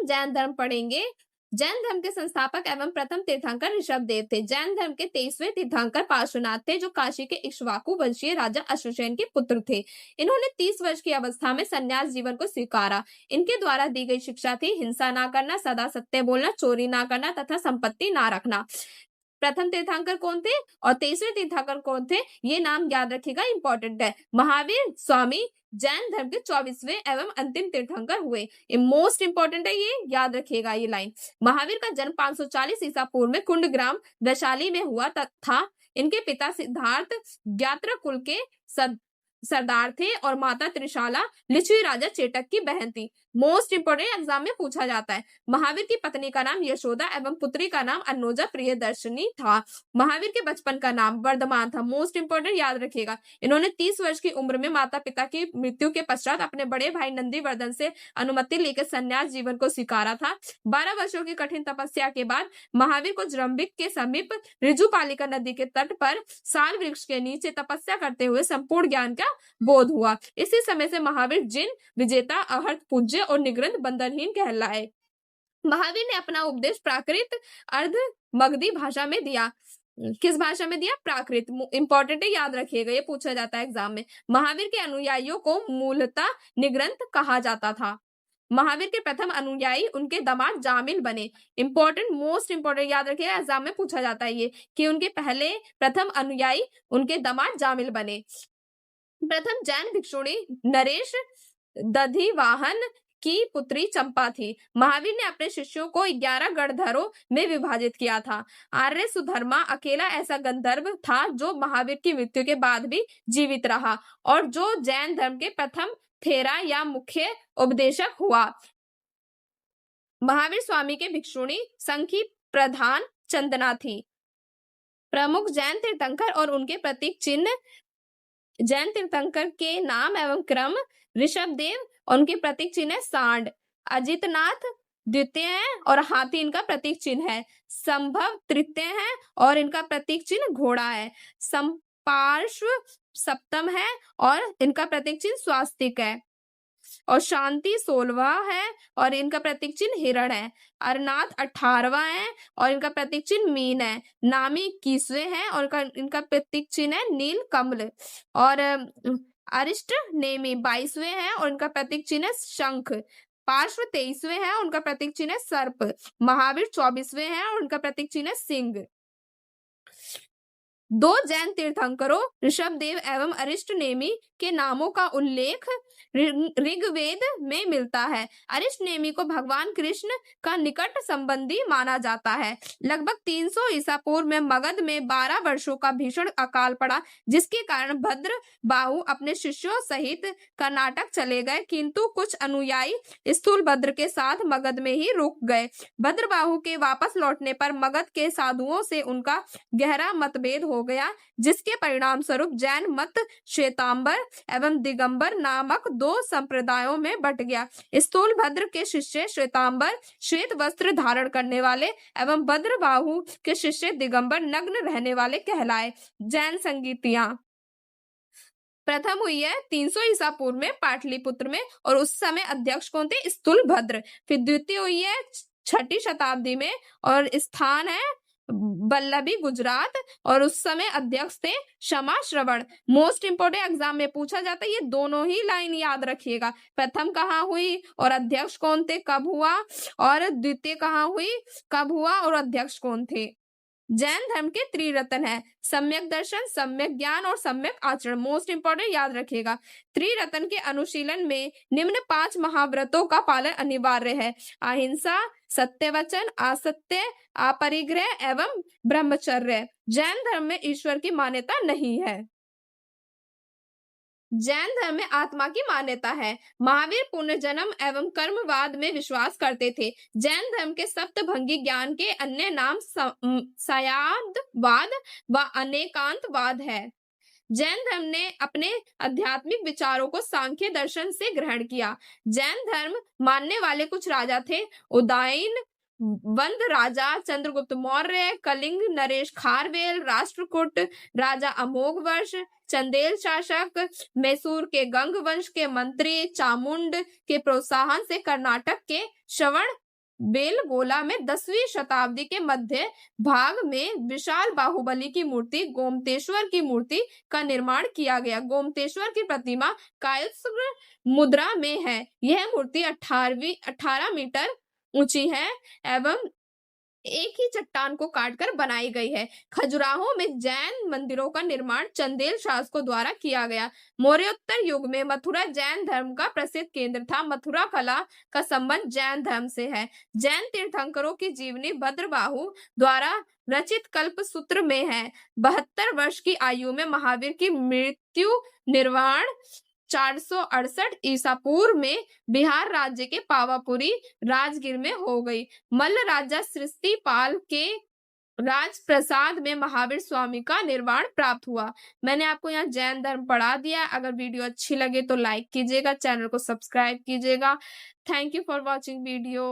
जैन धर्म पढ़ेंगे। जैन धर्म के संस्थापक एवं प्रथम तीर्थंकर ऋषभदेव थे। जैन धर्म के 23वें तीर्थंकर पार्श्वनाथ थे, जो काशी के इक्ष्वाकु वंशीय राजा अश्वसेन के पुत्र थे। इन्होंने 30 वर्ष की अवस्था में संन्यास जीवन को स्वीकारा। इनके द्वारा दी गई शिक्षा थी हिंसा ना करना, सदा सत्य बोलना, चोरी ना करना तथा संपत्ति ना रखना। प्रथम तीर्थंकर कौन थे और 23वें तीर्थंकर कौन थे, ये नाम याद रखिएगा, इंपॉर्टेंट है। महावीर स्वामी जैन धर्म के 24वें एवं अंतिम तीर्थंकर हुए। ये मोस्ट इंपॉर्टेंट है, ये याद रखिएगा ये लाइन। महावीर का जन्म 540 ईसा पूर्व में कुंडग्राम वैशाली में हुआ था। इनके पिता सिद्धार्थ ज्ञात्र कुल के सरदार थे और माता त्रिशाला लिच्छवी राजा चेटक की बहन थी। मोस्ट इंपोर्टेंट एग्जाम में पूछा जाता है। महावीर की पत्नी का नाम यशोदा एवं पुत्री का नाम अन्नोजा प्रियदर्शनी था। महावीर के बचपन का नाम वर्धमान था। मोस्ट इंपोर्टेंट याद रखिएगा। इन्होंने 30 वर्ष की उम्र में माता पिता की मृत्यु के पश्चात अपने बड़े भाई नंदीवर्धन से अनुमति लेकर संन्यास जीवन को स्वीकारा था। 12 वर्षों की कठिन तपस्या के बाद महावीर को जृंबिक के समीप ऋजुपालिका नदी के तट पर साल वृक्ष के नीचे तपस्या करते हुए संपूर्ण ज्ञान का बोध हुआ। इसी समय से महावीर जिन विजेता, अहर्त, पूज्य और निग्रंथ बंधनहीन कहलाए। महावीर ने अपना उपदेश प्राकृत अर्ध मगधी भाषा में दिया। किस भाषा में दिया? प्राकृत। इंपॉर्टेंट है, याद रखिएगा, ये पूछा जाता है एग्जाम में। महावीर के अनुयायियों को मूलतः निग्रंथ कहा जाता था। महावीर के प्रथम अनुयायी उनके दामाद जामिल बने। इंपॉर्टेंट, मोस्ट इंपॉर्टेंट याद रखिएगा, एग्जाम में पूछा जाता है ये कि उनके पहले प्रथम अनुयायी उनके दामाद जामिल बने। प्रथम जैन भिक्षुणी नरेश दधिवाहन की पुत्री चंपा थी। महावीर ने अपने शिष्यों को 11 गणधरों में विभाजित किया था। आर्य सुधर्मा अकेला ऐसा गंधर्व था जो महावीर की मृत्यु के बाद भी जीवित रहा और जो जैन धर्म के प्रथम थेरा या मुख्य उपदेशक हुआ। महावीर स्वामी के भिक्षुणी संघ की प्रधान चंदना थी। प्रमुख जैन तीर्थंकर और उनके प्रतीक चिन्ह। जैन तीर्थंकर के नाम एवं क्रम। ऋषभदेव और उनके प्रतीक चिन्ह है सांड। अजितनाथ द्वितीय है और हाथी इनका प्रतीक चिन्ह है। संभव तृतीय है और इनका प्रतीक चिन्ह घोड़ा है। संपार्श्व सप्तम है और इनका प्रतीक चिन्ह स्वास्तिक है। और शांति 16वां है और इनका प्रतीक चिन्ह हिरण है। अरनाथ 18वां है और इनका प्रतीक चिन्ह मीन है। नामी 21वें है और इनका प्रतीक चिन्ह है नील कमल। और अरिष्ट नेमी 22वें है और इनका प्रतीक चिन्ह है शंख। पार्श्व 23वें है, उनका प्रतीक चिन्ह है सर्प। महावीर 24वें हैं और उनका प्रतीक चिन्ह है सिंह। 2 जैन तीर्थंकरों ऋषभदेव एवं अरिष्ट नेमी के नामों का उल्लेख ऋग्वेद में मिलता है। अरिष्ट नेमी को भगवान कृष्ण का निकट संबंधी माना जाता है। लगभग 300 ईसा पूर्व में मगध में 12 वर्षों का भीषण अकाल पड़ा, जिसके कारण भद्रबाहु अपने शिष्यों सहित कर्नाटक चले गए, किंतु कुछ अनुयायी स्थूलभद्र के साथ मगध में ही रुक गए। भद्रबाहु के वापस लौटने पर मगध के साधुओं से उनका गहरा मतभेद हो गया, जिसके परिणाम स्वरूप जैन मत श्वेतांबर एवं दिगंबर नामक 2 संप्रदायों में बट गया। स्थूलभद्र के शिष्य श्वेतांबर श्वेत वस्त्र धारण करने वाले एवं भद्रबाहु के शिष्य दिगंबर नग्न रहने वाले कहलाए। जैन संगीतियां प्रथम हुई है 300 ईसा पूर्व में पाटलिपुत्र में और उस समय अध्यक्ष कौन थे? स्थूलभद्र। फिर द्वितीय हुई है 6ठी शताब्दी में और स्थान है बल्लभी गुजरात और उस समय अध्यक्ष थे क्षमा श्रवण। मोस्ट इंपोर्टेंट एग्जाम में पूछा जाता है, ये दोनों ही लाइन याद रखिएगा। प्रथम कहाँ हुई और अध्यक्ष कौन थे, कब हुआ, और द्वितीय कहाँ हुई, कब हुआ और अध्यक्ष कौन थे। जैन धर्म के त्रिरत्न है सम्यक दर्शन, सम्यक ज्ञान और सम्यक आचरण। मोस्ट इंपोर्टेंट याद रखिएगा। त्रिरत्न के अनुशीलन में निम्न 5 महाव्रतों का पालन अनिवार्य है: अहिंसा, सत्य वचन, असत्य, अपरिग्रह एवं ब्रह्मचर्य। जैन धर्म में ईश्वर की मान्यता नहीं है। जैन धर्म में आत्मा की मान्यता है। महावीर पुनर्जन्म एवं कर्मवाद में विश्वास करते थे। जैन धर्म के सप्तभंगी ज्ञान के अन्य नाम सयादवाद व अनेकांतवाद है। जैन धर्म ने अपने आध्यात्मिक विचारों को सांख्य दर्शन से ग्रहण किया। जैन धर्म मानने वाले कुछ राजा थे: उदयन वंद राजा चंद्रगुप्त मौर्य, कलिंग नरेश खारवेल, राष्ट्रकूट राजा अमोघवर्ष, चंदेल शासक, मैसूर के गंग वंश के मंत्री, चामुंड के प्रोत्साहन से कर्नाटक के श्रवण बेलगोला में 10वीं शताब्दी के मध्य भाग में विशाल बाहुबली की मूर्ति गोमतेश्वर की मूर्ति का निर्माण किया गया। गोमतेश्वर की प्रतिमा कायस्र मुद्रा में है। यह मूर्ति 18 मीटर ऊंची है एवं एक ही चट्टान को काटकर बनाई गई है। खजुराहो में जैन मंदिरों का निर्माण चंदेल शासकों द्वारा किया गया। मौर्योत्तर युग में मथुरा जैन धर्म का प्रसिद्ध केंद्र था। मथुरा कला का संबंध जैन धर्म से है। जैन तीर्थंकरों की जीवनी भद्रबाहु द्वारा रचित कल्प सूत्र में है। 72 वर्ष की आयु में महावीर की मृत्यु निर्वाण 468 ईसा पूर्व में बिहार राज्य के पावापुरी राजगीर में हो गई। मल्ल राजा सृष्टिपाल के राजप्रसाद में महावीर स्वामी का निर्वाण प्राप्त हुआ। मैंने आपको यहाँ जैन धर्म पढ़ा दिया। अगर वीडियो अच्छी लगे तो लाइक कीजिएगा, चैनल को सब्सक्राइब कीजिएगा। Thank you for watching video.